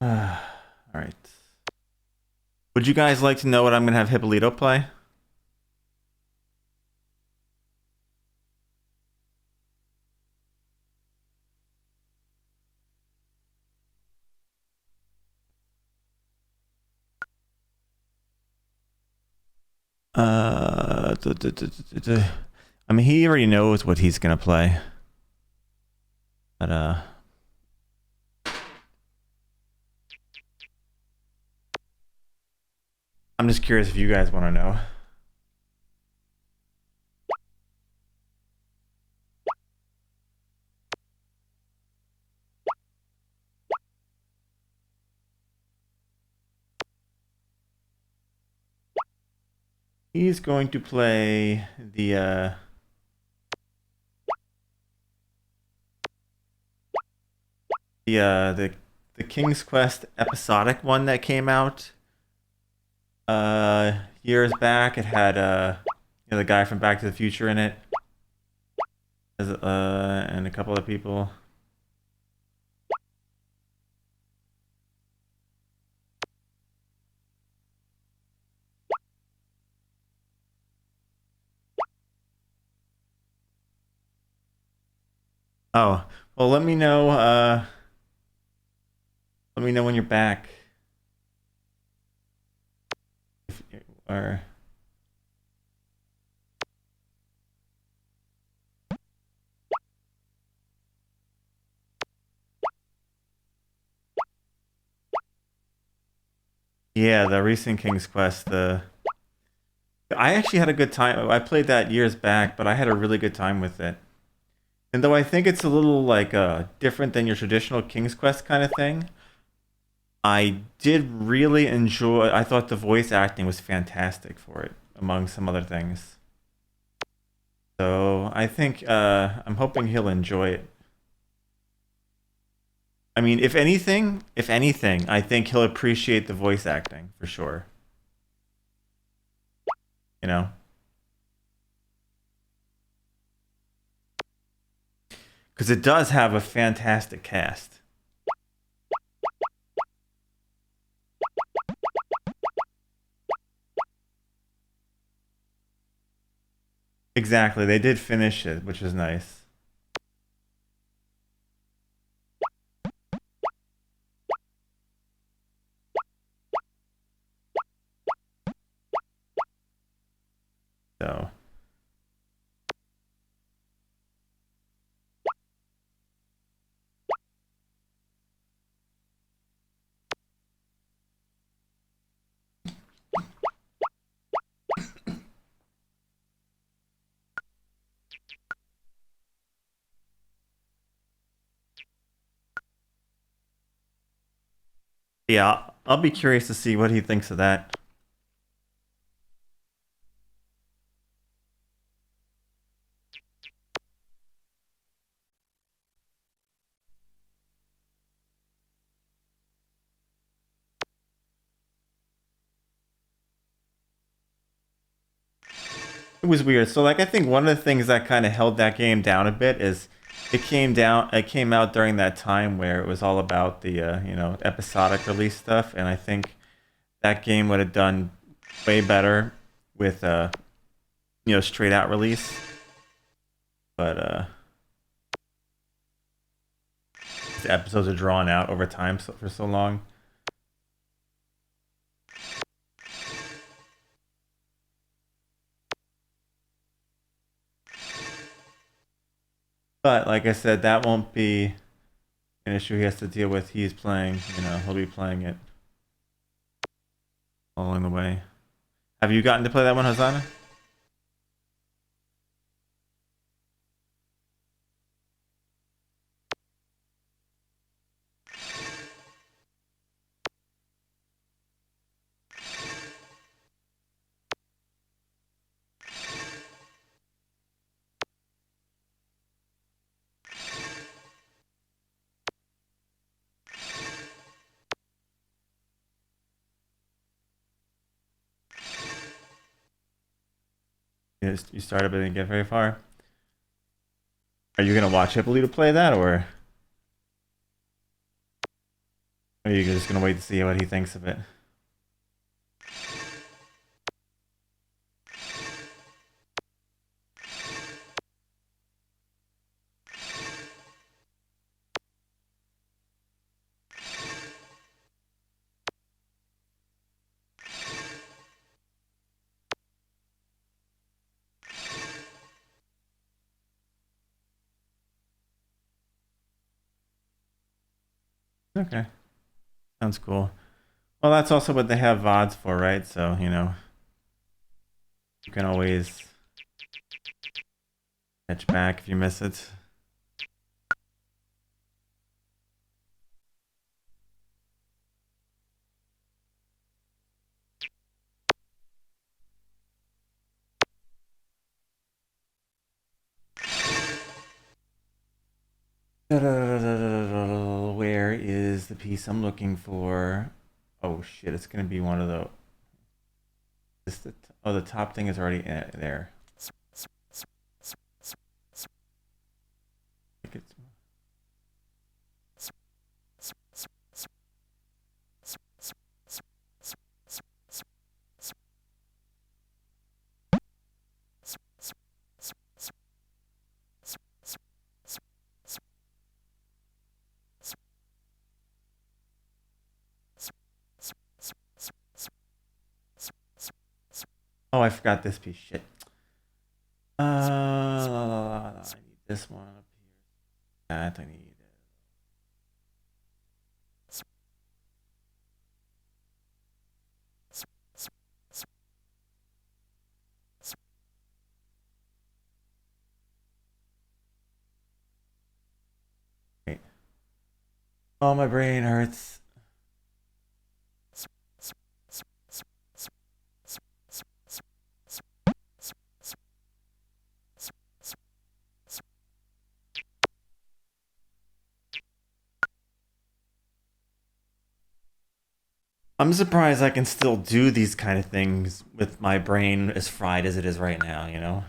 Alright. Would you guys like to know what I'm going to have Hippolyto play? Uh, I mean, he already knows what he's going to play. But, I'm just curious if you guys want to know. He's going to play the King's Quest episodic one that came out years back. It had the guy from Back to the Future in it, and a couple of people. Oh, well, let me know. Let me know when you're back. Or yeah, the recent King's Quest. I actually had a good time. I played that years back, but I had a really good time with it. And though I think it's a little like different than your traditional King's Quest kind of thing, I did really enjoy. I thought the voice acting was fantastic for it, among some other things. So I think I'm hoping he'll enjoy it. I mean, if anything, I think he'll appreciate the voice acting for sure. You know, because it does have a fantastic cast. Exactly, they did finish it, which is nice. So yeah, I'll be curious to see what he thinks of that. It was weird. So like I think one of the things that kind of held that game down a bit is it came out during that time where it was all about the episodic release stuff, and I think that game would have done way better with straight out release. But the episodes are drawn out over time for so long. But like I said, that won't be an issue he has to deal with. He's playing, he'll be playing it all along the way. Have you gotten to play that one, Hosanna? You started but didn't get very far. Are you gonna watch Hippolyta play that or? Or are you just gonna wait to see what he thinks of it? Okay. Sounds cool. Well, that's also what they have VODs for, right? So, you know, you can always catch back if you miss it. Where is the piece I'm looking for? Oh shit, it's gonna be one of the. Oh, the top thing is already there. Oh, I forgot this piece. Shit. I need this one up here. That I need. Wait. Oh, my brain hurts. I'm surprised I can still do these kind of things with my brain as fried as it is right now, you know?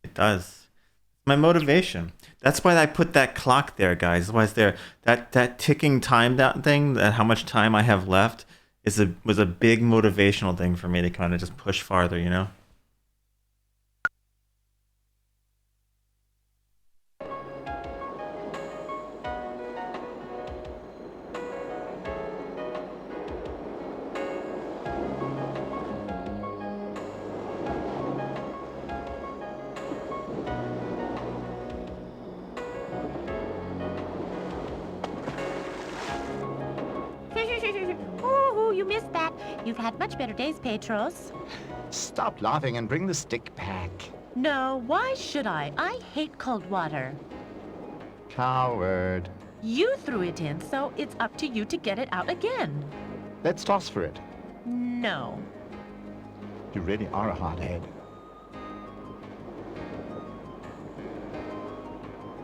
It does. My motivation. That's why I put that clock there, guys. Why is there that ticking time down thing? That how much time I have left was a big motivational thing for me to kind of just push farther, you know. Ooh, you missed that. You've had much better days, Petros. Stop laughing and bring the stick back. No, why should I? I hate cold water. Coward. You threw it in, so it's up to you to get it out again. Let's toss for it. No. You really are a hothead.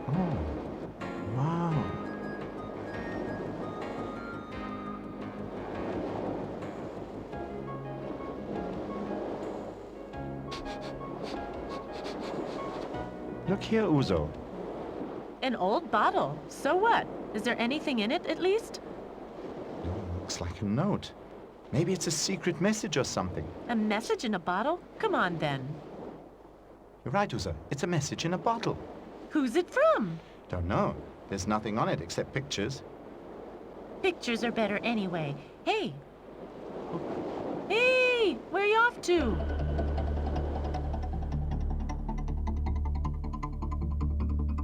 Oh, wow. Look here, Uzo. An old bottle. So what? Is there anything in it, at least? Looks like a note. Maybe it's a secret message or something. A message in a bottle? Come on, then. You're right, Uzo. It's a message in a bottle. Who's it from? Don't know. There's nothing on it except pictures. Pictures are better anyway. Hey! Hey! Where are you off to?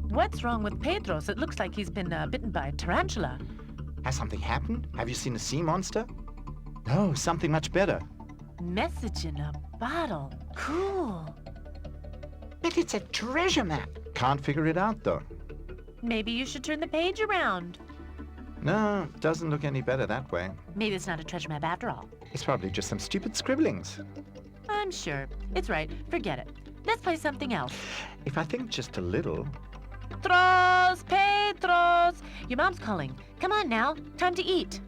What's wrong with Pedros? It looks like he's been bitten by a tarantula. Has something happened? Have you seen a sea monster? No, something much better. Message in a bottle. Cool. But it's a treasure map. Can't figure it out, though. Maybe you should turn the page around. No, doesn't look any better that way. Maybe it's not a treasure map after all. It's probably just some stupid scribblings. I'm sure. It's right. Forget it. Let's play something else. If I think just a little... Petros! Petros! Your mom's calling. Come on now. Time to eat.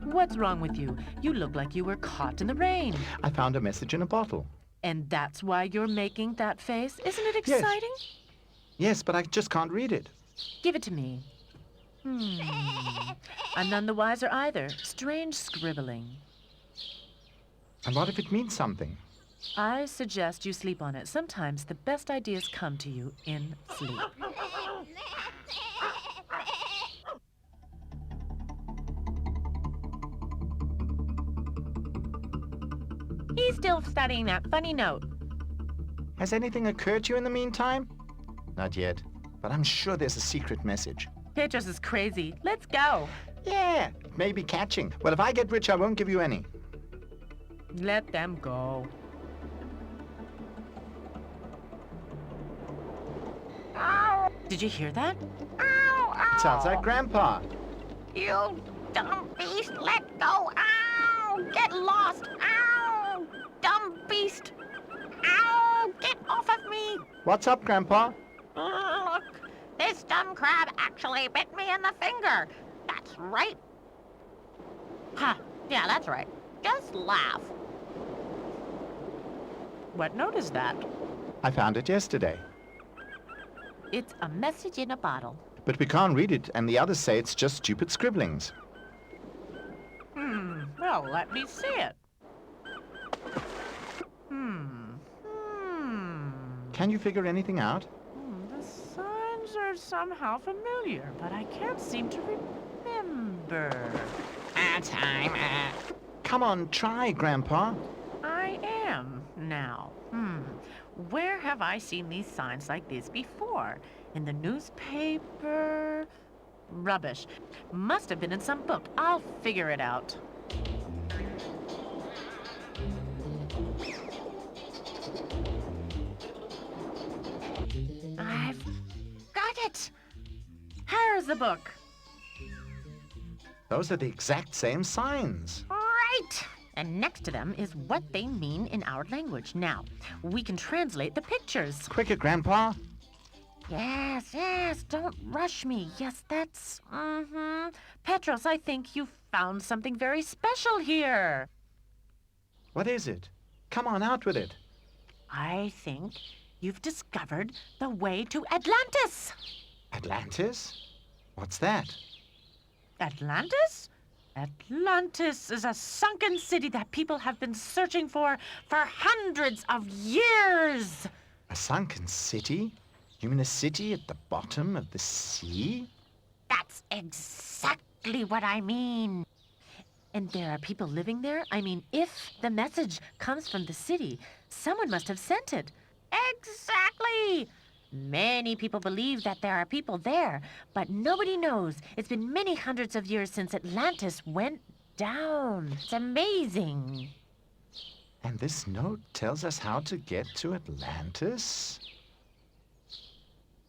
What's wrong with you? You look like you were caught in the rain. I found a message in a bottle. And that's why you're making that face? Isn't it Yes. exciting? Yes, but I just can't read it. Give it to me. I'm none the wiser either. Strange scribbling. And what if it means something? I suggest you sleep on it. Sometimes the best ideas come to you in sleep. He's still studying that funny note. Has anything occurred to you in the meantime? Not yet, but I'm sure there's a secret message. Petros is crazy. Let's go. Yeah, it may be catching. Well, if I get rich, I won't give you any. Let them go. Did you hear that? It sounds like Grandpa. You dumb beast, let go! Ow! Get lost! Ow! Dumb beast! Ow! Get off of me! What's up, Grandpa? Look, this dumb crab actually bit me in the finger. That's right. Huh, yeah, that's right. Just laugh. What note is that? I found it yesterday. It's a message in a bottle. But we can't read it, and the others say it's just stupid scribblings. Well, let me see it. Can you figure anything out? The signs are somehow familiar, but I can't seem to remember. Time. Come on, try, Grandpa. I am now. Where have I seen these signs like this before? In the newspaper? Rubbish. Must have been in some book. I'll figure it out. I've got it. Here's the book. Those are the exact same signs. Right. And next to them is what they mean in our language. Now, we can translate the pictures. Quicker, Grandpa. Yes, don't rush me. Yes, that's, Petros, I think you found something very special here. What is it? Come on, out with it. I think you've discovered the way to Atlantis. Atlantis? What's that? Atlantis? Atlantis is a sunken city that people have been searching for hundreds of years. A sunken city? You mean a city at the bottom of the sea? That's exactly what I mean. And there are people living there? I mean, if the message comes from the city, someone must have sent it. Exactly! Many people believe that there are people there, but nobody knows. It's been many hundreds of years since Atlantis went down. It's amazing. And this note tells us how to get to Atlantis?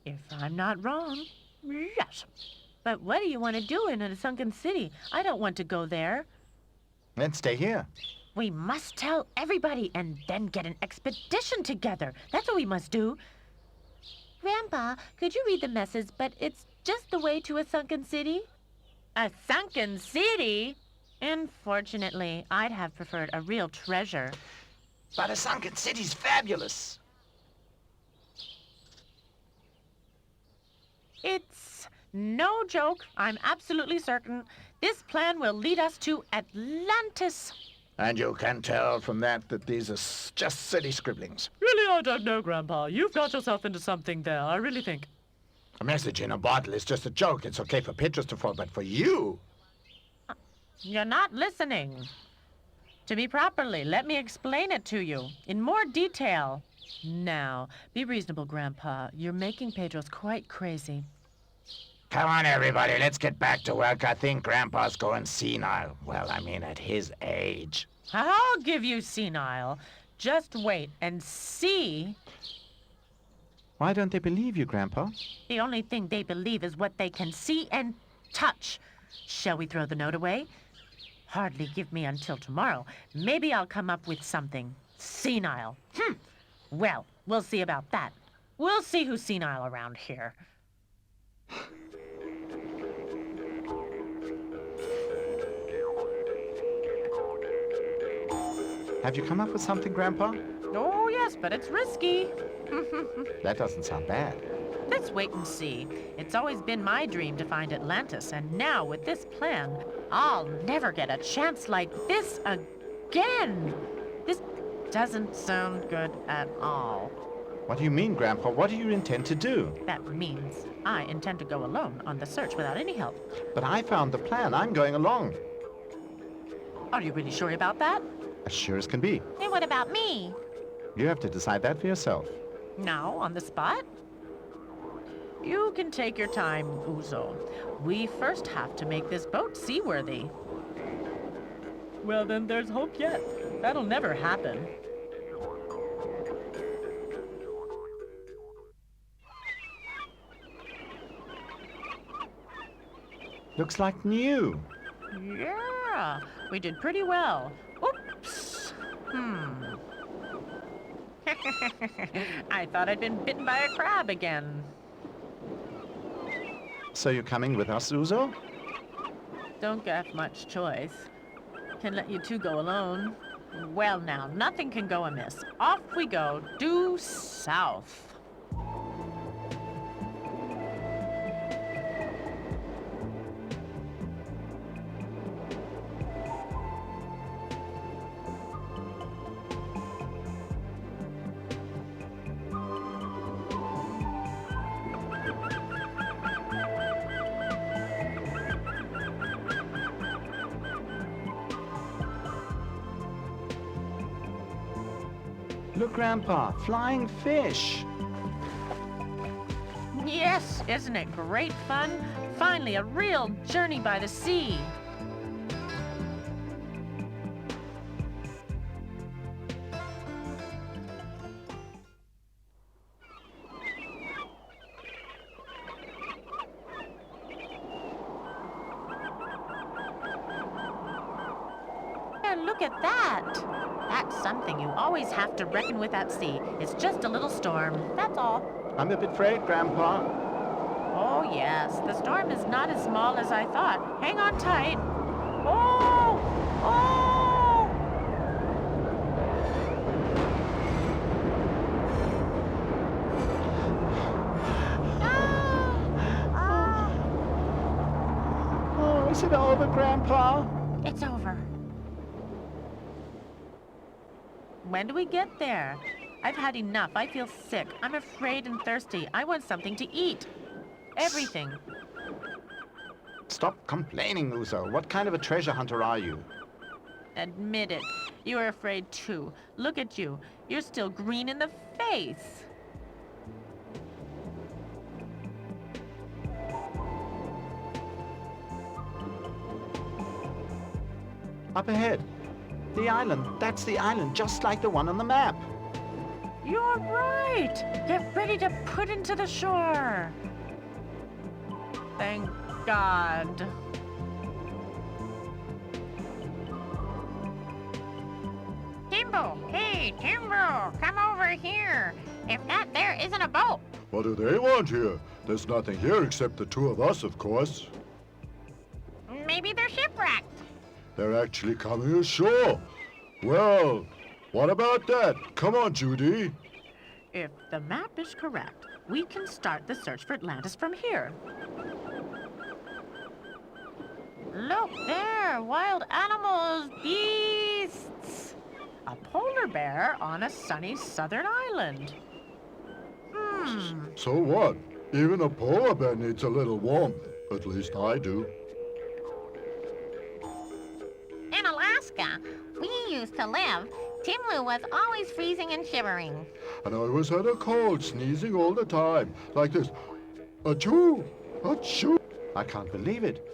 If I'm not wrong, yes. But what do you want to do in a sunken city? I don't want to go there. Then stay here. We must tell everybody and then get an expedition together. That's what we must do. Grandpa, could you read the message, but it's just the way to a sunken city? A sunken city? Unfortunately, I'd have preferred a real treasure. But a sunken city's fabulous. It's no joke. I'm absolutely certain. This plan will lead us to Atlantis. And you can tell from that these are just silly scribblings. Really, I don't know, Grandpa. You've got yourself into something there, I really think. A message in a bottle is just a joke. It's okay for Petros to fall, but for you... You're not listening to me properly. Let me explain it to you in more detail. Now, be reasonable, Grandpa. You're making Pedro's quite crazy. Come on, everybody, let's get back to work. I think Grandpa's going senile. Well, I mean, at his age. I'll give you senile. Just wait and see. Why don't they believe you, Grandpa? The only thing they believe is what they can see and touch. Shall we throw the note away? Hardly give me until tomorrow. Maybe I'll come up with something. Senile. Well, we'll see about that. We'll see who's senile around here. Have you come up with something, Grandpa? Oh, yes, but it's risky. That doesn't sound bad. Let's wait and see. It's always been my dream to find Atlantis, and now with this plan, I'll never get a chance like this again. This doesn't sound good at all. What do you mean, Grandpa? What do you intend to do? That means I intend to go alone on the search without any help. But I found the plan. I'm going along. Are you really sure about that? As sure as can be. And what about me? You have to decide that for yourself. Now, on the spot? You can take your time, Uzo. We first have to make this boat seaworthy. Well, then there's hope yet. That'll never happen. Looks like new. Yeah, we did pretty well. Oops. I thought I'd been bitten by a crab again. So you're coming with us, Uzo? Don't get much choice. Can let you two go alone. Well now, nothing can go amiss. Off we go, due south. Look, Grandpa, flying fish. Yes, isn't it great fun? Finally, a real journey by the sea. And look at that. That's something you always have to reckon with at sea. It's just a little storm, that's all. I'm a bit afraid, Grandpa. Oh, yes. The storm is not as small as I thought. Hang on tight. Oh! Oh! Oh, is it over, Grandpa? It's over. When do we get there? I've had enough. I feel sick. I'm afraid and thirsty. I want something to eat. Everything. Stop complaining, Uzo. What kind of a treasure hunter are you? Admit it. You are afraid too. Look at you. You're still green in the face. Up ahead. The island. That's the island, just like the one on the map. You're right. Get ready to put into the shore. Thank God. Timbo! Hey, Timbo! Come over here! If that there isn't a boat! What do they want here? There's nothing here except the two of us, of course. Maybe they're shipwrecked. They're actually coming ashore. Well, what about that? Come on, Judy. If the map is correct, we can start the search for Atlantis from here. Look there, wild animals, beasts. A polar bear on a sunny southern island. So what? Even a polar bear needs a little warmth. At least I do. In Alaska, we used to live. Timlu was always freezing and shivering. And I always had a cold, sneezing all the time. Like this. Achoo! Achoo! I can't believe it.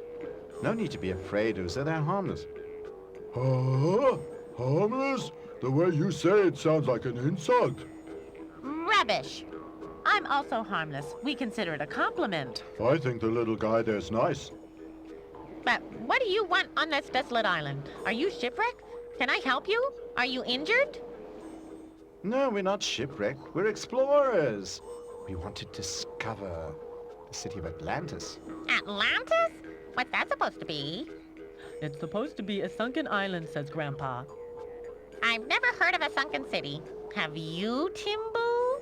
No need to be afraid, Uza. They're harmless. Huh? Harmless? The way you say it sounds like an insult. Rubbish. I'm also harmless. We consider it a compliment. I think the little guy there's nice. But what do you want on this desolate island? Are you shipwrecked? Can I help you? Are you injured? No, we're not shipwrecked. We're explorers. We want to discover the city of Atlantis. Atlantis? What's that supposed to be? It's supposed to be a sunken island, says Grandpa. I've never heard of a sunken city. Have you, Timbu?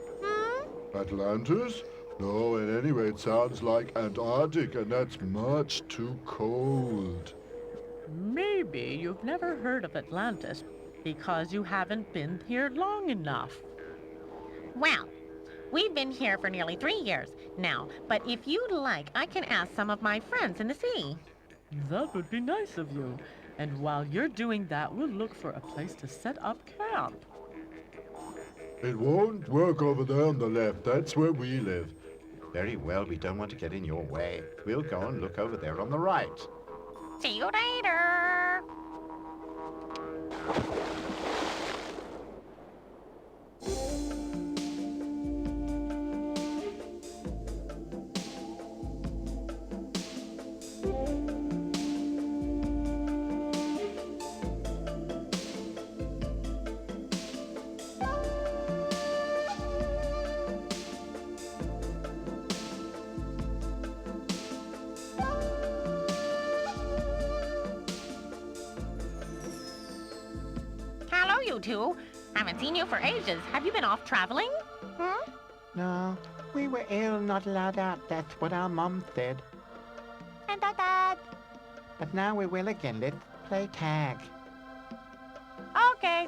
Atlantis? No, and anyway, it sounds like Antarctic, and that's much too cold. Maybe you've never heard of Atlantis because you haven't been here long enough. Well, we've been here for nearly 3 years now, but if you'd like, I can ask some of my friends in the sea. That would be nice of you. And while you're doing that, we'll look for a place to set up camp. It won't work over there on the left. That's where we live. Very well, we don't want to get in your way. We'll go and look over there on the right. See you later. Hello, you two. Haven't seen you for ages. Have you been off traveling? No, we were ill, not allowed out. That's what our mom said. And Dad. But now we will again. Let's play tag. Okay.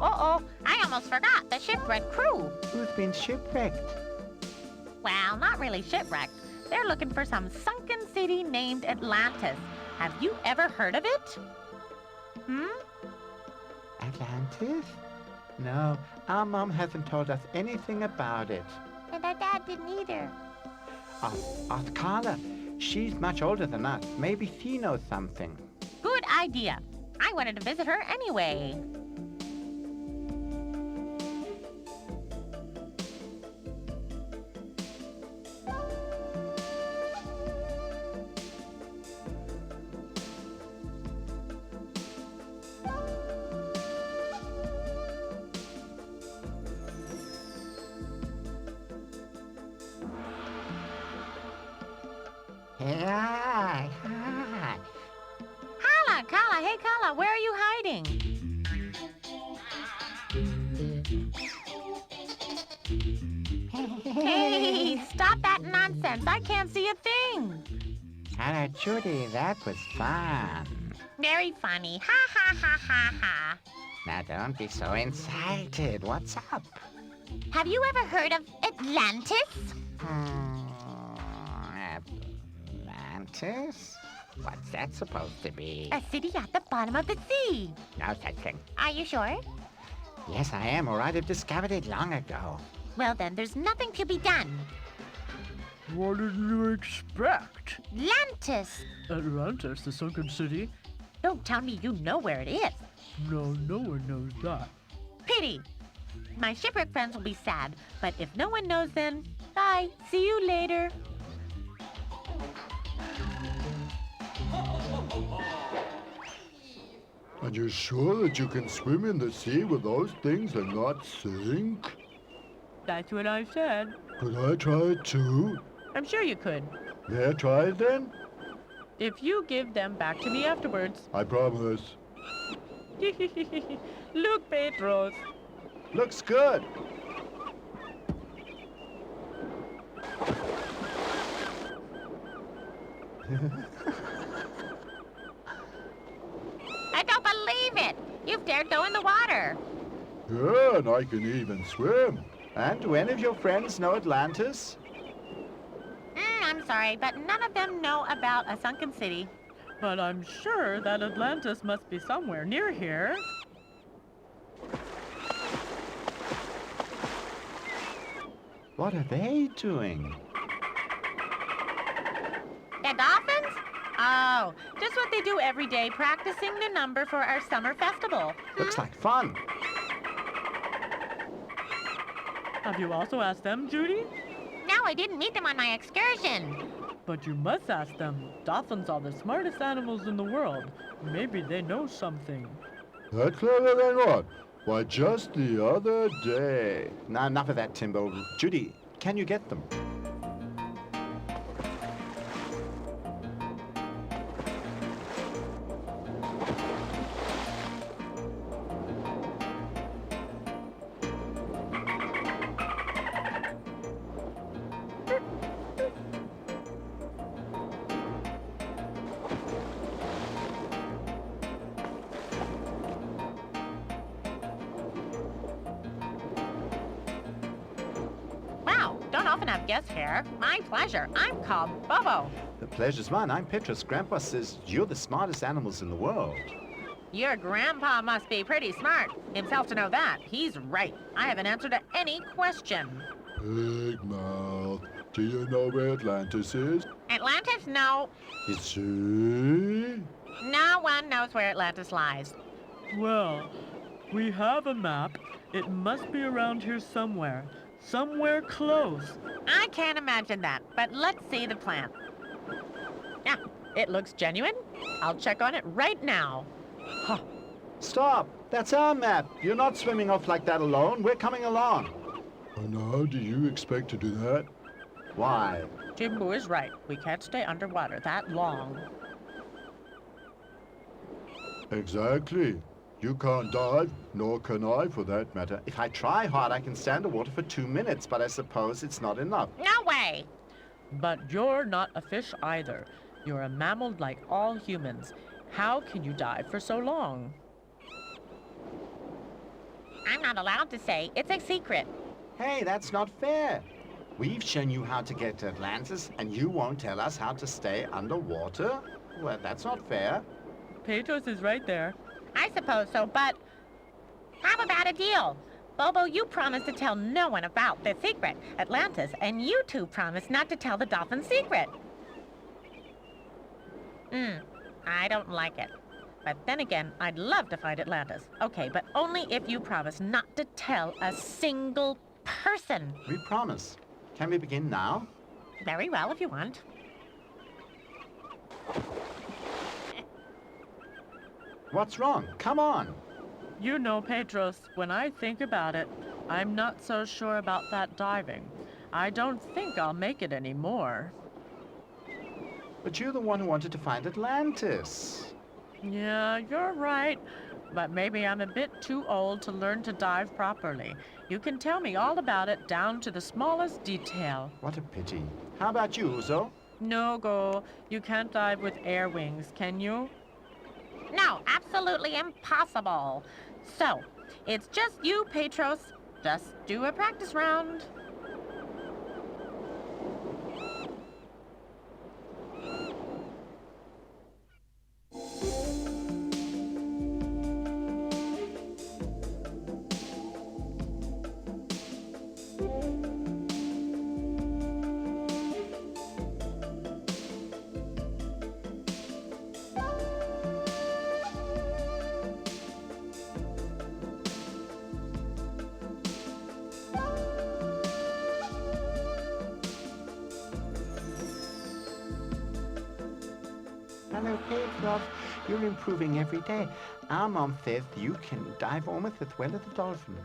Uh-oh, I almost forgot the shipwreck crew. Who's been shipwrecked? Well, not really shipwrecked. They're looking for some sunken city named Atlantis. Have you ever heard of it? Atlantis? No, our mom hasn't told us anything about it. And our dad didn't either. Ask Carla. She's much older than us. Maybe she knows something. Good idea. I wanted to visit her anyway. Hi. Carla, hey Carla, where are you hiding? Hey, stop that nonsense. I can't see a thing. Hello, Judy. That was fun. Very funny. Ha ha ha ha ha. Now don't be so excited. What's up? Have you ever heard of Atlantis? Atlantis? What's that supposed to be? A city at the bottom of the sea. No such thing. Are you sure? Yes, I am, or I'd have discovered it long ago. Well then, there's nothing to be done. What did you expect? Atlantis! Atlantis, the sunken city? Don't tell me you know where it is. No, no one knows that. Pity. My shipwreck friends will be sad, but if no one knows then, bye. See you later. Are you sure that you can swim in the sea with those things and not sink? That's what I said. Could I try it too? I'm sure you could. May I try it then? If you give them back to me afterwards. I promise. Look, Petros. Looks good. I don't believe it. You've dared go in the water. Yeah, and I can even swim. And do any of your friends know Atlantis? I'm sorry, but none of them know about a sunken city. But I'm sure that Atlantis must be somewhere near here. What are they doing? The dolphins? Oh, just what they do every day, practicing their number for our summer festival. Looks like fun. Have you also asked them, Judy? No, I didn't meet them on my excursion. But you must ask them. Dolphins are the smartest animals in the world. Maybe they know something. That clever then what? Why, just the other day. Now, enough of that, Timbo. Judy, can you get them? Wow, don't often have guests here. My pleasure. I'm called Bobo. The pleasure's mine. I'm Petrus. Grandpa says you're the smartest animals in the world. Your grandpa must be pretty smart. Himself to know that. He's right. I have an answer to any question. Big mouth. Do you know where Atlantis is? Atlantis? No. You see? No one knows where Atlantis lies. Well, we have a map. It must be around here somewhere. Somewhere close. I can't imagine that, but let's see the plan. Yeah, it looks genuine. I'll check on it right now. Huh. Stop! That's our map. You're not swimming off like that alone. We're coming along. And how do you expect to do that? Why? Jimbo is right. We can't stay underwater that long. Exactly. You can't dive, nor can I for that matter. If I try hard, I can stand underwater for 2 minutes, but I suppose it's not enough. No way! But you're not a fish either. You're a mammal like all humans. How can you dive for so long? I'm not allowed to say. It's a secret. Hey, that's not fair. We've shown you how to get to Atlantis, and you won't tell us how to stay underwater? Well, that's not fair. Petros is right there. I suppose so, but how about a deal? Bobo, you promised to tell no one about the secret, Atlantis, and you two promised not to tell the dolphin secret. I don't like it. But then again, I'd love to find Atlantis. Okay, but only if you promise not to tell a single person. We promise. Can we begin now? Very well, if you want. What's wrong? Come on. You know, Petros, when I think about it, I'm not so sure about that diving. I don't think I'll make it anymore. But you're the one who wanted to find Atlantis. Yeah, you're right. But maybe I'm a bit too old to learn to dive properly. You can tell me all about it down to the smallest detail. What a pity. How about you, Uzo? No go. You can't dive with air wings, can you? No, absolutely impossible. So, it's just you, Petros. Just do a practice round. Hello, Petrov. You're improving every day. Our mom says you can dive almost as well as a dolphin.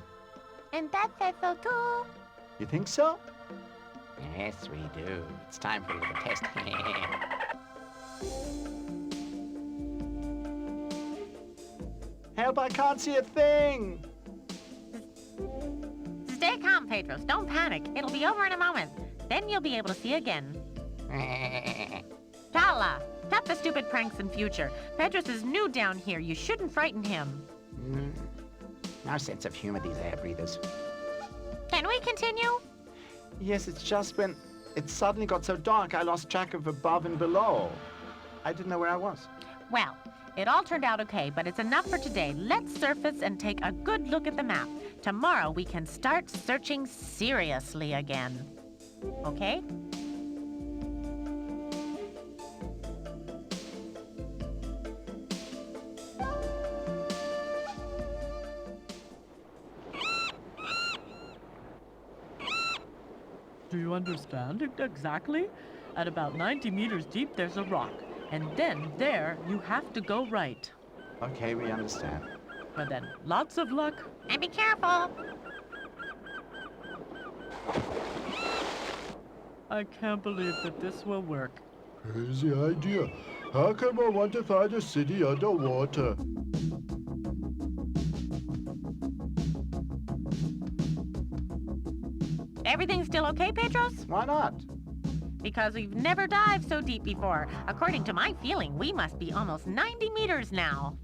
And that says so too. You think so? Yes, we do. It's time for a little test. Help, I can't see a thing. Stay calm, Petros. Don't panic. It'll be over in a moment. Then you'll be able to see again. Tala, stop the stupid pranks in future. Petros is new down here. You shouldn't frighten him. Our sense of humor, these air breathers. Can we continue? Yes, it's just when it suddenly got so dark, I lost track of above and below. I didn't know where I was. Well, it all turned out okay, but it's enough for today. Let's surface and take a good look at the map. Tomorrow we can start searching seriously again. Okay? Do you understand exactly? At about 90 meters deep, there's a rock. And then there, you have to go right. Okay, we understand. But then, lots of luck. And be careful. I can't believe that this will work. Crazy idea. How come I want to find a city underwater? Everything still okay, Petros? Why not? Because we've never dived so deep before. According to my feeling, we must be almost 90 meters now.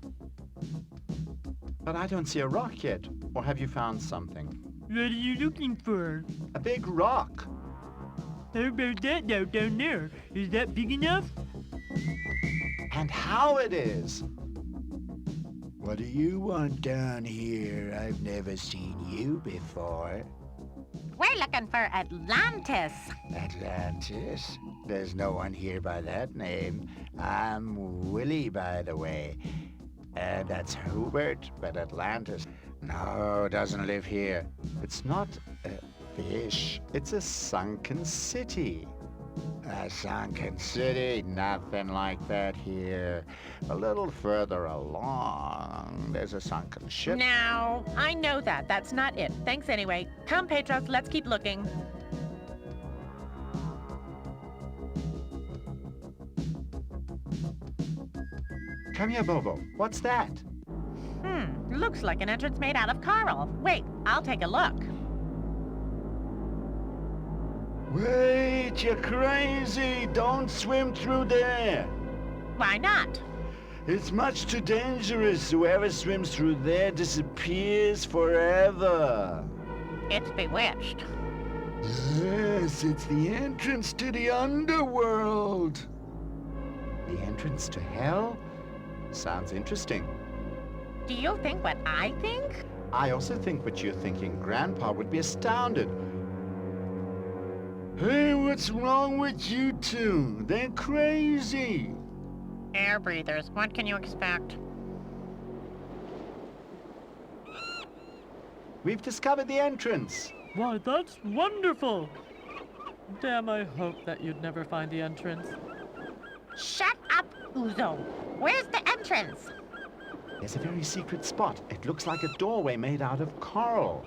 But I don't see a rock yet. Or have you found something? What are you looking for? A big rock. How about that now down there? Is that big enough? And how it is. What do you want down here? I've never seen you before. We're looking for Atlantis. Atlantis? There's no one here by that name. I'm Willie, by the way. That's Hubert, but Atlantis. No, doesn't live here. It's not a fish. It's a sunken city. A sunken city? Nothing like that here. A little further along, there's a sunken ship. Now, I know that. That's not it. Thanks anyway. Come, Petros, let's keep looking. Come here, Bobo. What's that? Looks like an entrance made out of coral. Wait, I'll take a look. Wait, you're crazy! Don't swim through there! Why not? It's much too dangerous. Whoever swims through there disappears forever. It's bewitched. Yes, it's the entrance to the underworld. The entrance to hell? Sounds interesting. Do you think what I think? I also think what you're thinking. Grandpa would be astounded. Hey, what's wrong with you two? They're crazy. Air breathers. What can you expect? We've discovered the entrance. Why, that's wonderful! Damn, I hope that you'd never find the entrance. Shut up, Uzo. Where's the entrance? There's a very secret spot. It looks like a doorway made out of coral.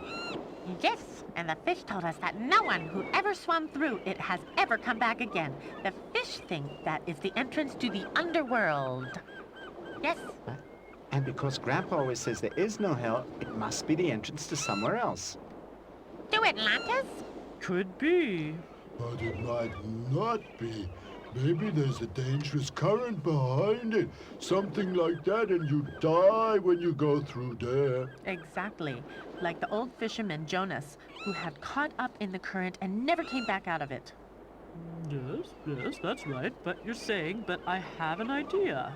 Yes, and the fish told us that no one who ever swam through it has ever come back again. The fish think that is the entrance to the underworld. Yes, And because Grandpa always says there is no hell, it must be the entrance to somewhere else. to Atlantis? Could be. But it might not be. Maybe there's a dangerous current behind it. Something like that, and you die when you go through there. Exactly. Like the old fisherman Jonas, who had caught up in the current and never came back out of it. Yes, that's right. But you're saying, but I have an idea.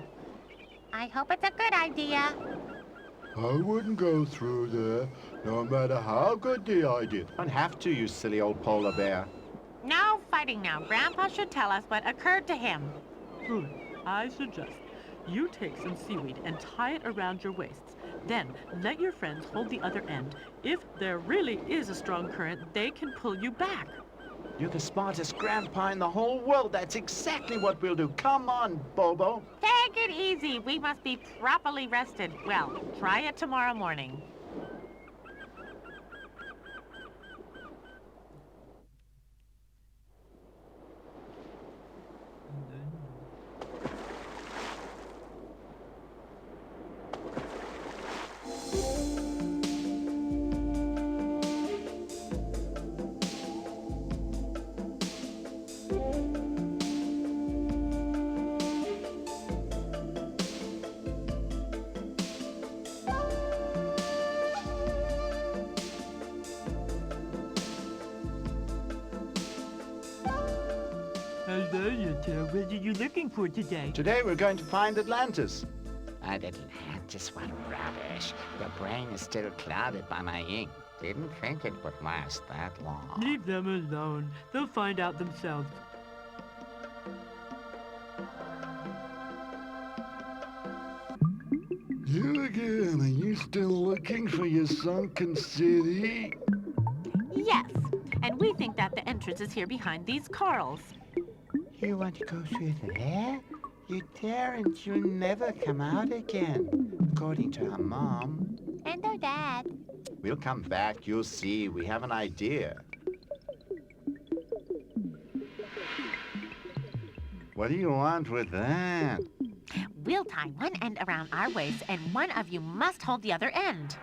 I hope it's a good idea. I wouldn't go through there, no matter how good the idea. Don't have to, you silly old polar bear. No fighting now. Grandpa should tell us what occurred to him. Good. I suggest you take some seaweed and tie it around your waists. Then let your friends hold the other end. If there really is a strong current, they can pull you back. You're the smartest grandpa in the whole world. That's exactly what we'll do. Come on, Bobo. Take it easy. We must be properly rested. Well, try it tomorrow morning. What are you looking for today? Today we're going to find Atlantis. And Atlantis, what rubbish. Your brain is still clouded by my ink. Didn't think it would last that long. Leave them alone. They'll find out themselves. You again. Are you still looking for your sunken city? Yes, and we think that the entrance is here behind these corals. You want to go through there? You dare and you'll never come out again, according to our mom. And their dad. We'll come back, you'll see. We have an idea. What do you want with that? We'll tie one end around our waist, and one of you must hold the other end.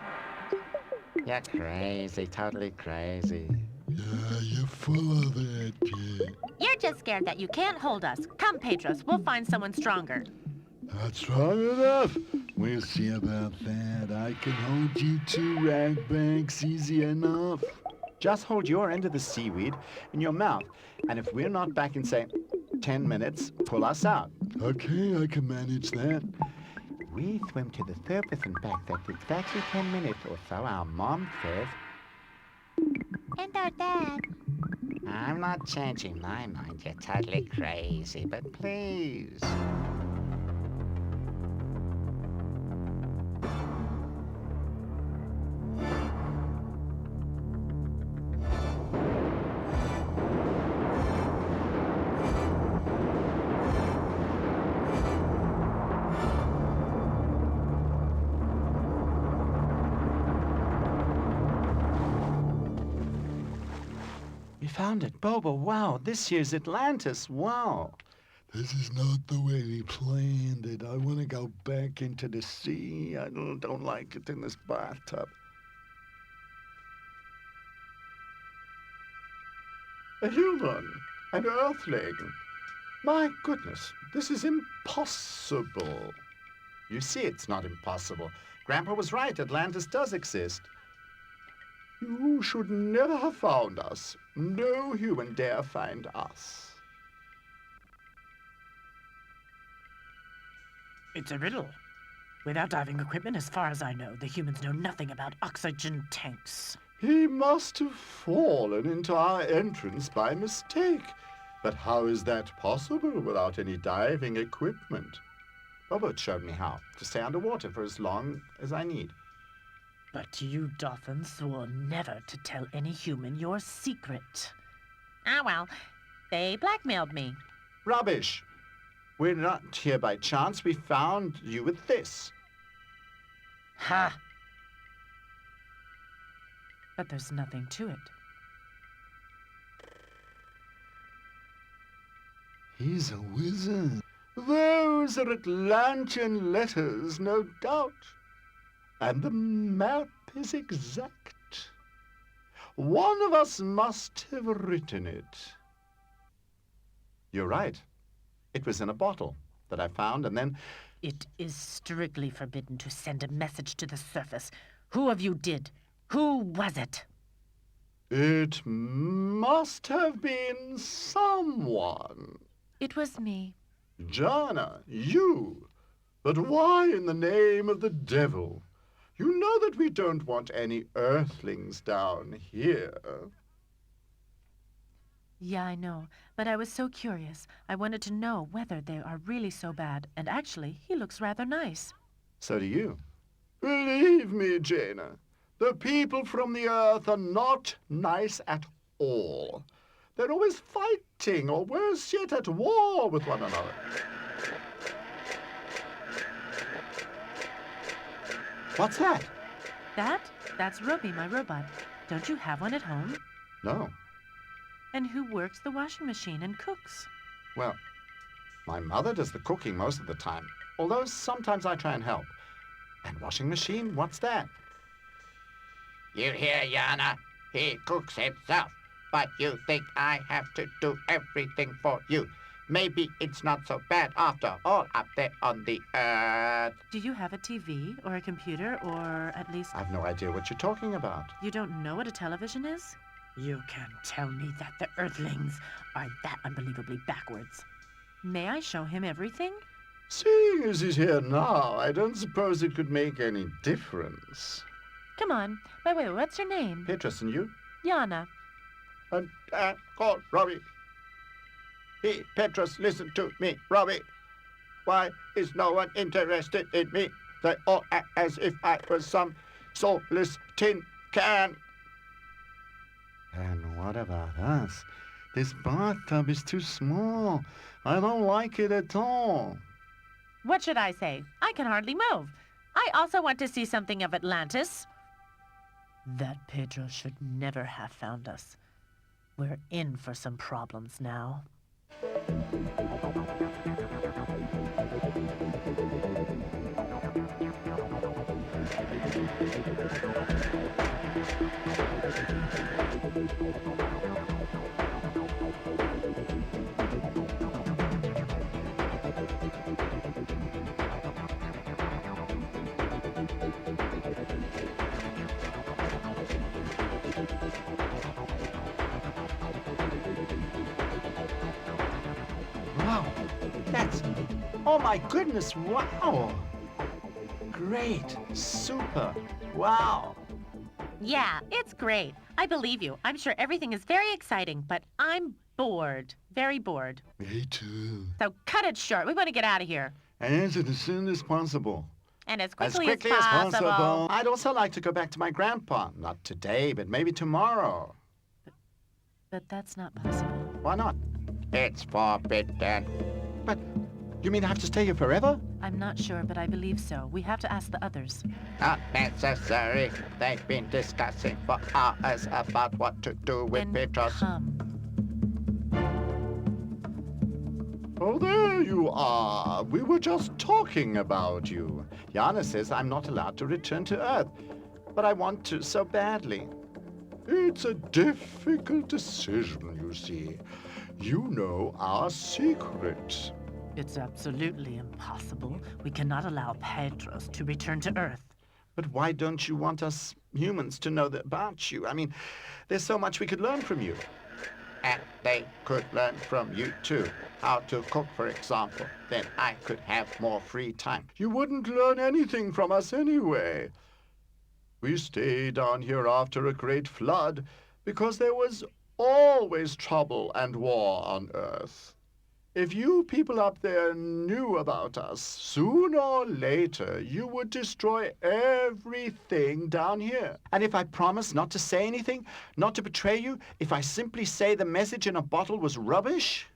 You're crazy, totally crazy. Yeah, you're full of it, kid. You're just scared that you can't hold us. Come, Petros, we'll find someone stronger. Not strong enough. We'll see about that. I can hold you two ragbags easy enough. Just hold your end of the seaweed in your mouth, and if we're not back in, say, 10 minutes, pull us out. Okay, I can manage that. We swim to the surface and back. That's exactly 10 minutes or so, our mom says. And their dad. I'm not changing my mind. You're totally crazy, but please. We found it, Bobo. Wow, this here's Atlantis. Wow. This is not the way we planned it. I want to go back into the sea. I don't like it in this bathtub. A human, an earthling. My goodness, this is impossible. You see, it's not impossible. Grandpa was right. Atlantis does exist. You should never have found us. No human dare find us. It's a riddle. Without diving equipment, as far as I know, the humans know nothing about oxygen tanks. He must have fallen into our entrance by mistake. But how is that possible without any diving equipment? Robert showed me how to stay underwater for as long as I need. But you dolphins swore never to tell any human your secret. Ah, well, they blackmailed me. Rubbish! We're not here by chance. We found you with this. Ha! But there's nothing to it. He's a wizard. Those are Atlantean letters, no doubt. And the map is exact. One of us must have written it. You're right. It was in a bottle that I found, and then... It is strictly forbidden to send a message to the surface. Who of you did? Who was it? It must have been someone. It was me. Jana, you. But why in the name of the devil? You know that we don't want any earthlings down here. Yeah, I know. But I was so curious. I wanted to know whether they are really so bad. And actually, he looks rather nice. So do you. Believe me, Jaina, the people from the earth are not nice at all. They're always fighting, or worse yet, at war with one another. What's that? That's Roby, my robot. Don't you have one at home? No. And who works the washing machine and cooks? Well, my mother does the cooking most of the time, although sometimes I try and help. And washing machine, what's that? You hear, Yana? He cooks himself. But you think I have to do everything for you. Maybe it's not so bad after all up there on the earth. Do you have a TV or a computer or at least I've no idea what you're talking about. you don't know what a television is? You can tell me that the Earthlings are that unbelievably backwards. May I show him everything? Seeing as he's here now, I don't suppose it could make any difference. Come on. Wait, what's your name? Petrus, and you? Yana. Call Robbie. Hey, Petrus, listen to me, Robbie. Why is no one interested in me? They all act as if I was some soulless tin can. And what about us? This bathtub is too small. I don't like it at all. What should I say? I can hardly move. I also want to see something of Atlantis. That Pedro should never have found us. We're in for some problems now. Wow, that's... Oh my goodness, wow! Great, super, wow! Yeah, it's great. I believe you. I'm sure everything is very exciting, but I'm bored. Very bored. Me too. So cut it short. We want to get out of here. And as soon as possible. And as As quickly, quickly as as possible. possible. I'd also like to go back to my grandpa. Not today, but maybe tomorrow. But that's not possible. Why not? It's forbidden. But you mean I have to stay here forever? I'm not sure, but I believe so. We have to ask the others. Not necessary. They've been discussing for hours about what to do with Then Petros. come. Oh, there you are. We were just talking about you. Yana says I'm not allowed to return to Earth, but I want to so badly. It's a difficult decision, you see. You know our secret. It's absolutely impossible. We cannot allow Pedros to return to Earth. But why don't you want us humans to know about you? I mean, there's so much we could learn from you. And they could learn from you too. How to cook, for example. Then I could have more free time. You wouldn't learn anything from us anyway. We stayed down here after a great flood because there was always trouble and war on Earth. If you people up there knew about us, sooner or later you would destroy everything down here. And if I promise not to say anything, not to betray you, if I simply say the message in a bottle was rubbish,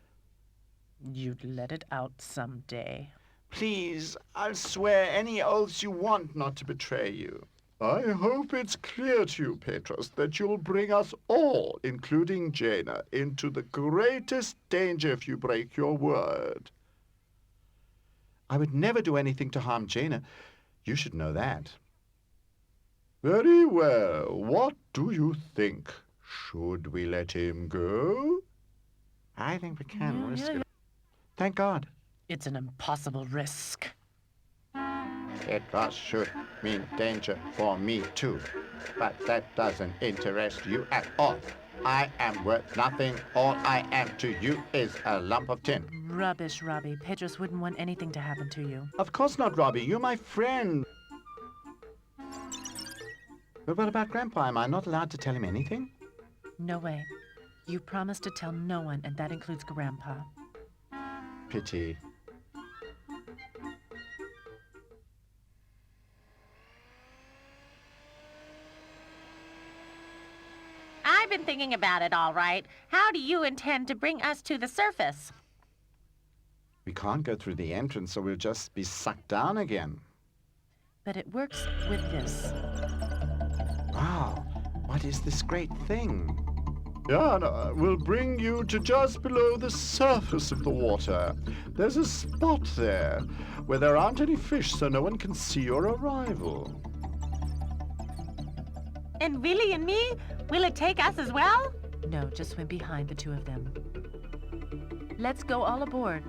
You'd let it out someday. please, I'll swear any oaths you want not to betray you. I hope it's clear to you, Petros, that you'll bring us all, including Jaina, into the greatest danger if you break your word. I would never do anything to harm Jaina. You should know that. Very well. What do you think? Should we let him go? I think we can risk it. Thank God. It's an impossible risk. Petros should mean danger for me too. But that doesn't interest you at all. I am worth nothing. All I am to you is a lump of tin. Rubbish, Robbie. Pedros wouldn't want anything to happen to you. Of course not, Robbie. You're my friend. But what about Grandpa? Am I not allowed to tell him anything? No way. You promised to tell no one, and that includes Grandpa. Pity. I've been thinking about it, all right. How do you intend to bring us to the surface? We can't go through the entrance, so we'll just be sucked down again. But it works with this. Wow, what is this great thing? Yana, we'll bring you to just below the surface of the water. There's a spot there where there aren't any fish, so no one can see your arrival. And Willie and me? Will it take us as well? No, just swim behind the two of them. Let's go all aboard.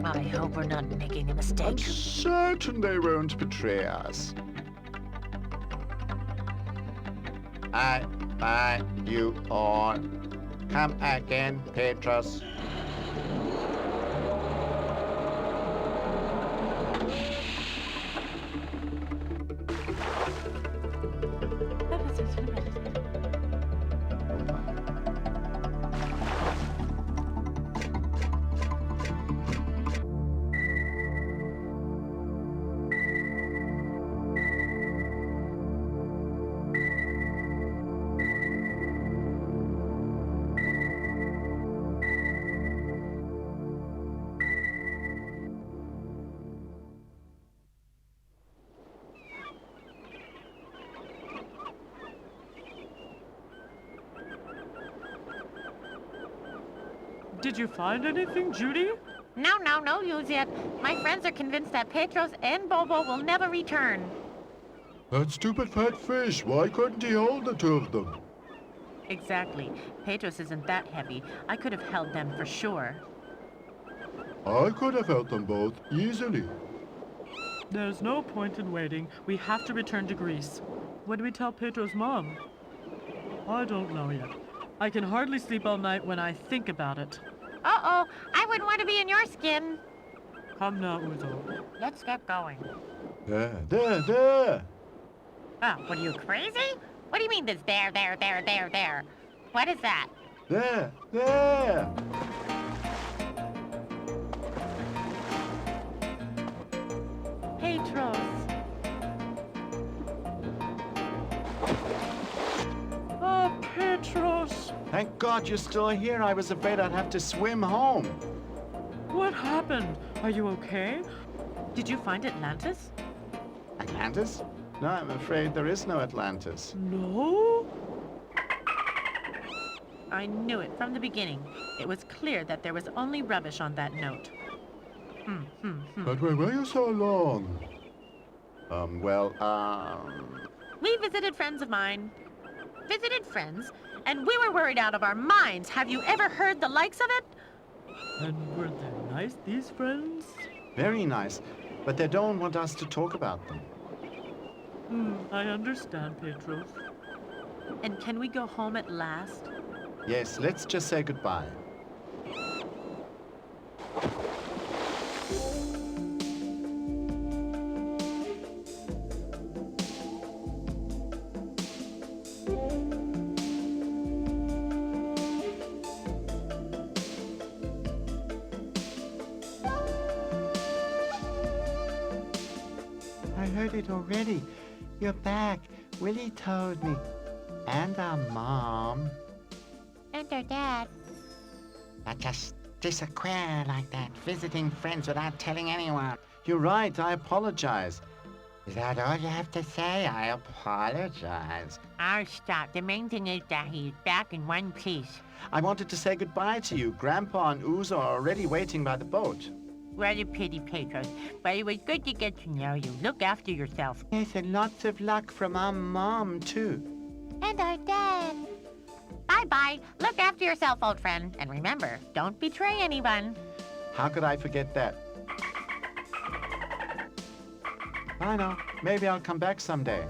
I hope we're not making a I'm mistake. certain they won't betray us. I Bye, you all. Come again, Petros. Did you find anything, Judy? No use yet. My friends are convinced that Petros and Bobo will never return. That stupid fat fish, why couldn't he hold the two of them? Exactly. Petros isn't that heavy. I could have held them for sure. I could have held them both, easily. There's no point in waiting. We have to return to Greece. What do we tell Petros' mom? I don't know yet. I can hardly sleep all night when I think about it. Uh-oh, I wouldn't want to be in your skin. Come now, Uzo. Let's get going. There. Oh, what are you, crazy? What do you mean this there? What is that? There. Petros. Oh, Petros! Thank God you're still here. I was afraid I'd have to swim home. What happened? Are you okay? Did you find Atlantis? Atlantis? No, I'm afraid there is no Atlantis. No? I knew it from the beginning. It was clear that there was only rubbish on that note. But where were you so long? We visited friends of mine. Visited friends? And we were worried out of our minds. Have you ever heard the likes of it? And were they nice, these friends? Very nice. But they don't want us to talk about them. I understand, Petros. And can we go home at last? Yes, let's just say goodbye. I heard it already. You're back. Willie told me. And our mom. And her dad. But just disappear like that, visiting friends without telling anyone. You're right. I apologize. Is that all you have to say? I apologize. Oh, stop. The main thing is that he's back in one piece. I wanted to say goodbye to you. Grandpa and Uzo are already waiting by the boat. What a pity, Petros. But it was good to get to know you. Look after yourself. Yes, and lots of luck from our mom, too. And our dad. Bye-bye. Look after yourself, old friend. And remember, don't betray anyone. How could I forget that? I know. Maybe I'll come back someday.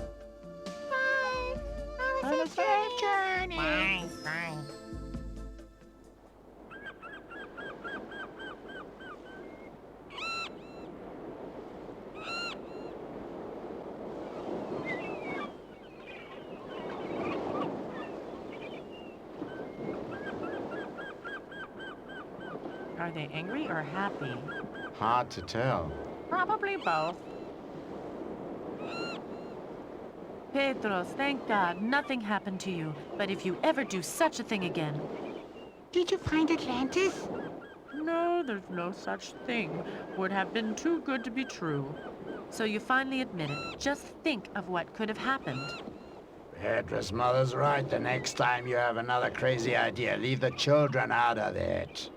Bye. Have a safe journey. Bye. Bye. Are they angry or happy? Hard to tell. Probably both. Petros, thank God nothing happened to you. But if you ever do such a thing again... Did you find Atlantis? No, there's no such thing. Would have been too good to be true. So you finally admit it. Just think of what could have happened. Petra's mother's right. The next time you have another crazy idea, leave the children out of it.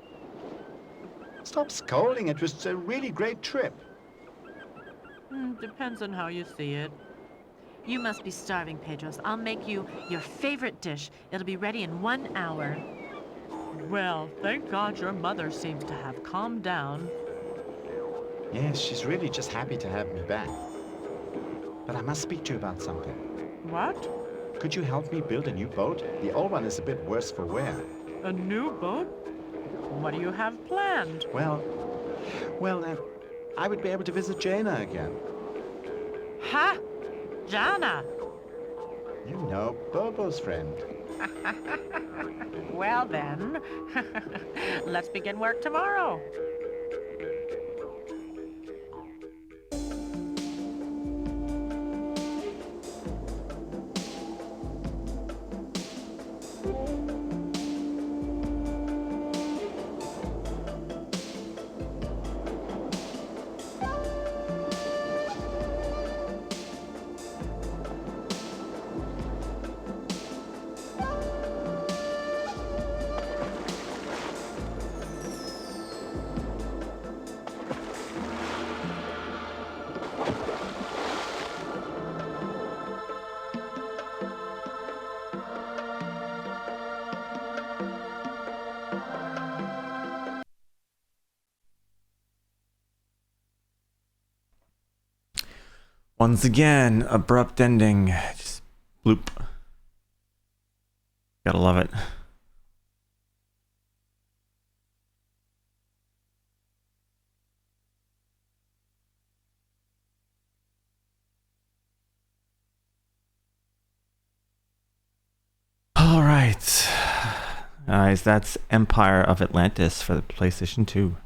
Stop scolding. It was a really great trip. Depends on how you see it. You must be starving, Petros. I'll make you your favorite dish. It'll be ready in 1 hour. Well, thank God your mother seems to have calmed down. Yes, she's really just happy to have me back. But I must speak to you about something. What? Could you help me build a new boat? The old one is a bit worse for wear. A new boat? What do you have planned? Well, I would be able to visit Jaina again. Ha! Jana! You know, Bobo's friend. Well then, let's begin work tomorrow. Once again, abrupt ending. Just bloop. Gotta love it. All right. Guys, that's Empire of Atlantis for the PlayStation 2.